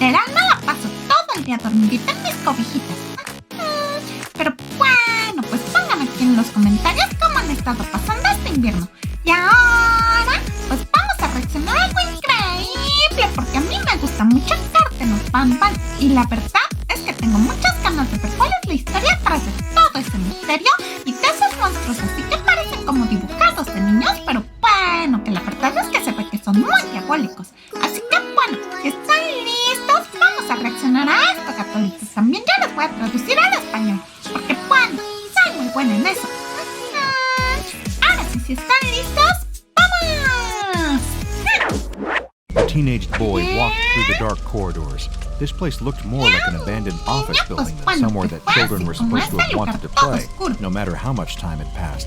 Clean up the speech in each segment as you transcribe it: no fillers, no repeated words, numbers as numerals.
literal me la paso todo el día dormidita en mis cobijitas. Pero bueno, pues pónganme aquí en los comentarios cómo han estado pasando este invierno. Y ahora, pues vamos a reaccionar a algo increíble, porque a mí me gusta mucho GARTEN of BANBAN. Y la verdad es que tengo muchas ganas de ver cuál es la historia tras de todo ese misterio y de esos monstruos así que parecen como dibujados de niños, pero bueno, que la verdad es que se ve que son muy diabólicos. Así que bueno, si están listos, vamos a reaccionar a esto, gatolitos. También yo les voy a traducir al español, porque bueno, soy muy buena en eso. Ahora sí, si están listos, ¡vamos! A teenage boy walked through the dark corridors. This place looked more like an abandoned office building than somewhere that children were supposed to have wanted to play, no matter how much time had passed.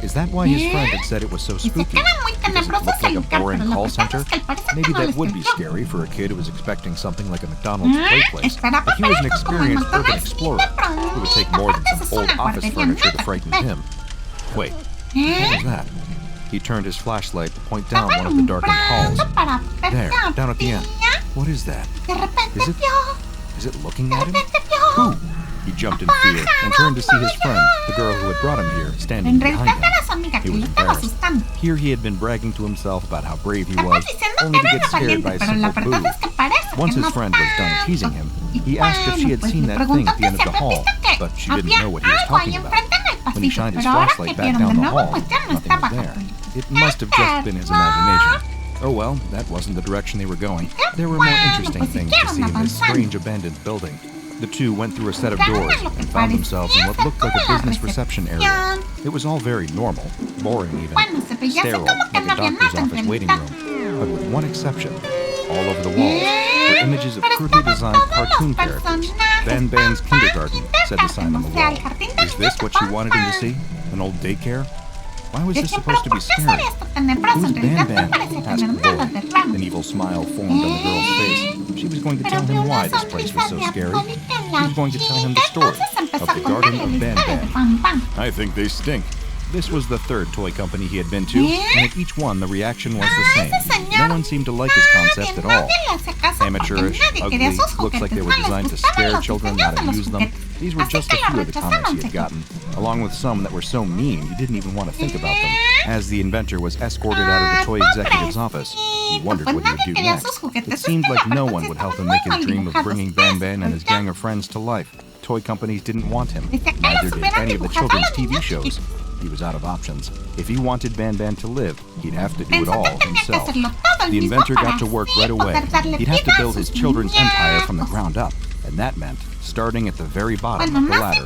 Is that why his friend had said it was so spooky? Because it looked like a boring call center? Maybe that would be scary for a kid who was expecting something like a McDonald's play place. But he was an experienced urban explorer. It would take more than some old office furniture to frighten him. Wait, what was that? He turned his flashlight to point down one of the darkened halls. There, down at the end. What is that? Is it looking at him? Who? He jumped in fear and turned to see his friend, the girl who had brought him here, standing behind him. He was embarrassed. Here he had been bragging to himself about how brave he was, only to get scared by a simple boo. Once his friend was done teasing him, he asked if she had seen that thing at the end of the hall, but she didn't know what he was talking about. When he shined his flashlight back down the hall, nothing was there. It must have just been his imagination. Oh well, that wasn't the direction they were going. There were more interesting things to see in this strange abandoned building. The two went through a set of doors and found themselves in what looked like a business reception area. It was all very normal, boring even, sterile, like a doctor's office waiting room, but with one exception. All over the walls were images of crudely designed cartoon characters. Banban's kindergarten, said the sign on the wall. Is this what you wanted him to see? An old daycare? Why was this supposed to be scary? Who's Banban? Asked the boy. An evil smile formed on the girl's face. She was going to tell him why this place was so scary. She was going to tell him the story of the Garden of Banban. I think they stink. This was the third toy company he had been to, and at each one the reaction was the same. No one seemed to like his concept at all. Amateurish, ugly, looks like they were designed to scare children, not amuse them. These were just a few of the comments he had gotten, along with some that were so mean you didn't even want to think about them. As the inventor was escorted out of the toy executive's office, he wondered what he would do next. It seemed like no one would help him make his dream of bringing Banban and his gang of friends to life. Toy companies didn't want him, neither did any of the children's TV shows. He was out of options. If he wanted Banban to live, he'd have to do it all himself. The inventor got to work right away. He'd have to build his children's empire from the ground up, and that meant starting at the very bottom of the ladder.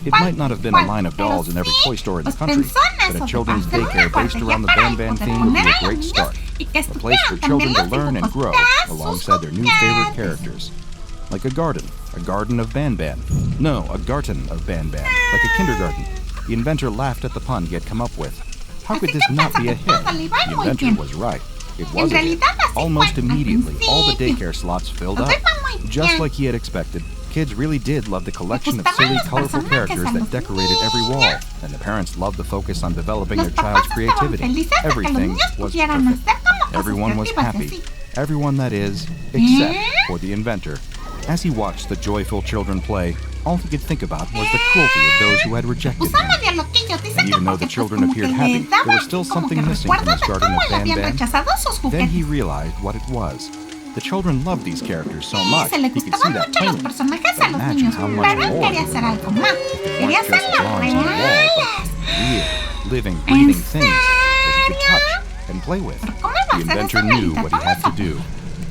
It might not have been a line of dolls in every toy store in the country, but a children's daycare based around the Banban theme would be a great start. A place for children to learn and grow alongside their new favorite characters. Like a garden of Banban. No, a garden of Banban, like a kindergarten. The inventor laughed at the pun he had come up with. How could this not be a hit? The inventor was right. It was a hit. Almost immediately, all the daycare slots filled up. Just like he had expected, kids really did love the collection of silly, colorful characters that decorated every wall, and the parents loved the focus on developing their child's creativity. Everything was perfect. Everyone was happy. Everyone, that is, except for the inventor. As he watched the joyful children play, all he could think about was the cruelty of those who had rejected him. And even though the children appeared happy, there was still something missing from his Garden of Banban. Then he realized what it was. The children loved these characters so much, he could see that plainly. But imagine how much more they would love them if it weren't just drawings on the wall, but real, living, breathing things that he could touch and play with. The inventor knew what he had to do.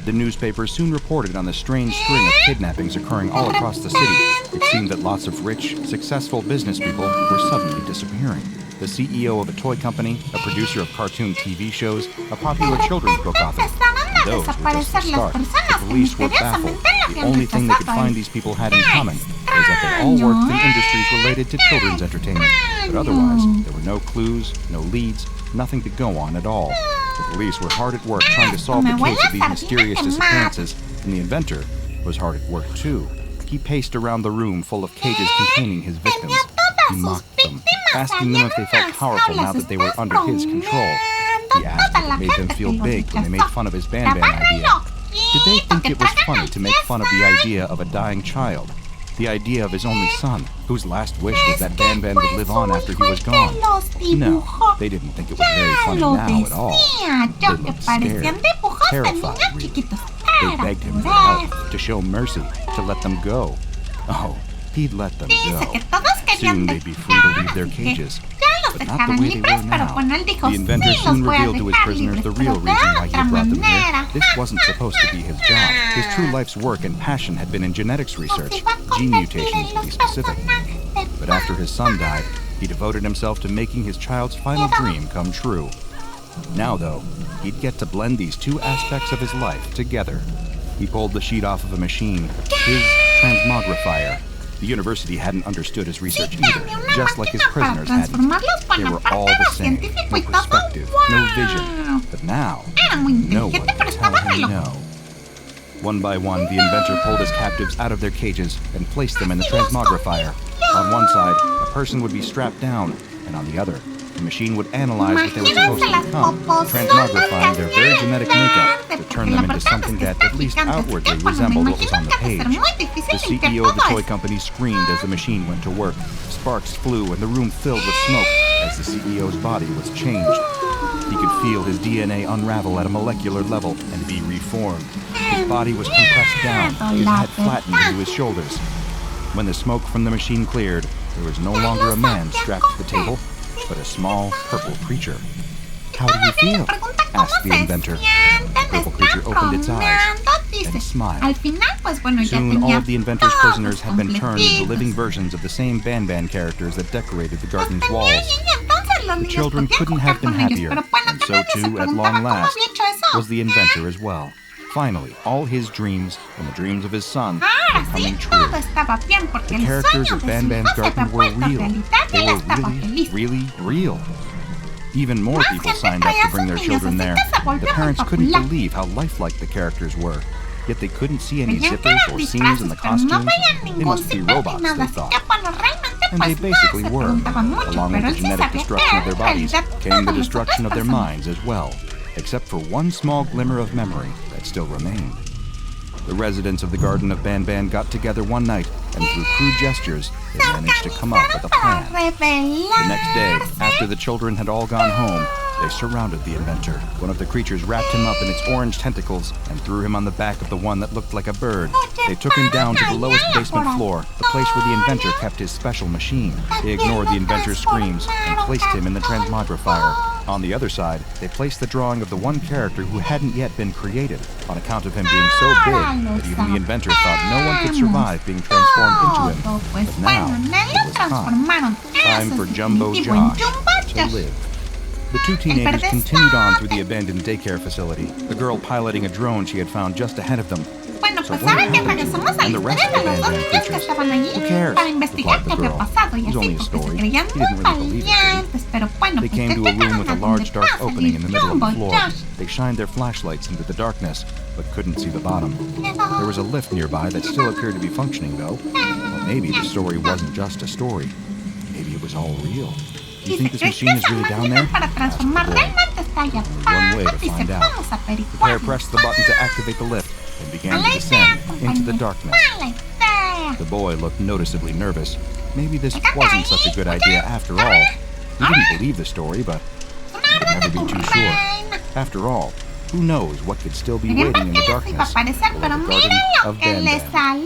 The newspapers soon reported on the strange string of kidnappings occurring all across the city. It seemed that lots of rich, successful business people were suddenly disappearing. The CEO of a toy company, a producer of cartoon TV shows, a popular children's book author. And those were just the start. The police were baffled. The only thing they could find these people had in common was that they all worked in industries related to children's entertainment. But otherwise, there were no clues, no leads, nothing to go on at all. The police were hard at work trying to solve the case of these mysterious disappearances, and the inventor was hard at work too. He paced around the room full of cages containing his victims. He mocked them, asking them if they felt powerful now that they were under his control. He asked if it made them feel big when they made fun of his Banban idea. Did they think it was funny to make fun of the idea of a dying child? The idea of his only son, whose last wish was that Banban would live on after he was gone? No, they didn't think it was very funny now at all. They looked scared, terrified, really. They begged him for help, to show mercy, to let them go. Oh, he'd let them go. Soon they'd be free to leave their cages. But not the way they were now. The inventor soon revealed to his prisoners the real reason why he had brought them here. This wasn't supposed to be his job. His true life's work and passion had been in genetics research, gene mutations to be specific. But after his son died, he devoted himself to making his child's final dream come true. Now, though, he'd get to blend these two aspects of his life together. He pulled the sheet off of a machine, his transmogrifier. The university hadn't understood his research either, just like his prisoners hadn't. They were all the same, no perspective, no vision. But now, no one could tell him no. One by one, the inventor pulled his captives out of their cages and placed them in the transmogrifier. On one side, a person would be strapped down, and on the other, the machine would analyze what they were supposed to become, transmogrifying their very genetic makeup to turn them into something that at least outwardly resembled what was on the page. The CEO of the toy company screamed as the machine went to work. Sparks flew and the room filled with smoke as the CEO's body was changed. He could feel his DNA unravel at a molecular level and be reformed. His body was compressed down, his head flattened into his shoulders. When the smoke from the machine cleared, there was no longer a man strapped to the table, but a small purple creature. "How do you feel?" asked the inventor. The purple creature opened its eyes and smiled. Soon, all of the inventor's prisoners had been turned into living versions of the same Banban characters that decorated the garden's walls. The children couldn't have been happier, and so too, at long last, was the inventor as well. Finally, all his dreams and the dreams of his son were coming true. The characters of Banban's garden were real. They were really, really real. Even more people signed up to bring their children there. The parents couldn't believe how lifelike the characters were. Yet they couldn't see any zippers or seams in the costumes. They must be robots, they thought. And they basically were. Along with the genetic destruction of their bodies came the destruction of their minds as well, except for one small glimmer of memory that still remained. The residents of the Garden of Banban got together one night, and through crude gestures, they managed to come up with a plan. The next day, after the children had all gone home, they surrounded the inventor. One of the creatures wrapped him up in its orange tentacles and threw him on the back of the one that looked like a bird. They took him down to the lowest basement floor, the place where the inventor kept his special machine. They ignored the inventor's screams and placed him in the transmogrifier. On the other side, they placed the drawing of the one character who hadn't yet been created, on account of him being so big that even the inventor thought no one could survive being transformed into him. But now, it was time for Jumbo Josh to live. The two teenagers continued on through the abandoned daycare facility, the girl piloting a drone she had found just ahead of them. So what happened to them and the rest of the Banban creatures? Who cares? Replied the girl. It was only a story. He didn't really believe it, did he? They came to a room with a large dark opening in the middle of the floor. They shined their flashlights into the darkness, but couldn't see the bottom. There was a lift nearby that still appeared to be functioning, though. Well, maybe the story wasn't just a story. Maybe it was all real. Do you think this machine is really down there? Asked the boy. One way to find out. The pair pressed the button to activate the lift and began to descend into the darkness. The boy looked noticeably nervous. Maybe this wasn't such a good idea after all. He didn't believe the story, but he could never be too sure. After all, who knows what could still be waiting in the darkness below the Garden of Banban.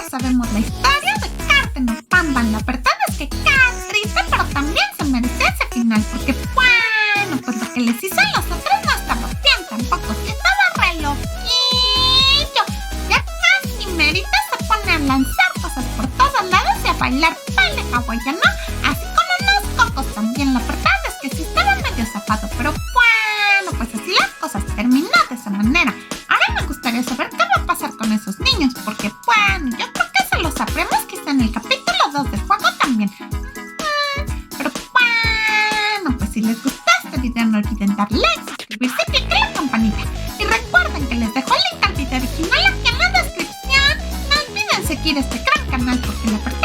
Sabemos la historia de GARTEN of BANBAN. La verdad es que cada triste, pero también se merece ese final, porque bueno, pues lo que les hizo a los otros no estaba bien tampoco, si estaba re loquillo. Ya casi merita se pone a lanzar cosas por todos lados y a bailar baile hawaiano, así con unos cocos también. La verdad es que sí estaba medio zafado, pero bueno, pues así las cosas terminó de esa manera. Ahora me gustaría saber qué va a pasar con esos niños, porque bueno, yo creo que eso lo sabremos quizá en el capítulo 2 del juego también. Pero bueno, pues si les gustó este video no olviden darle like, suscribirse y picar la campanita. Y recuerden que les dejo el link al video original aquí en la descripción. No olviden seguir este gran canal porque la verdad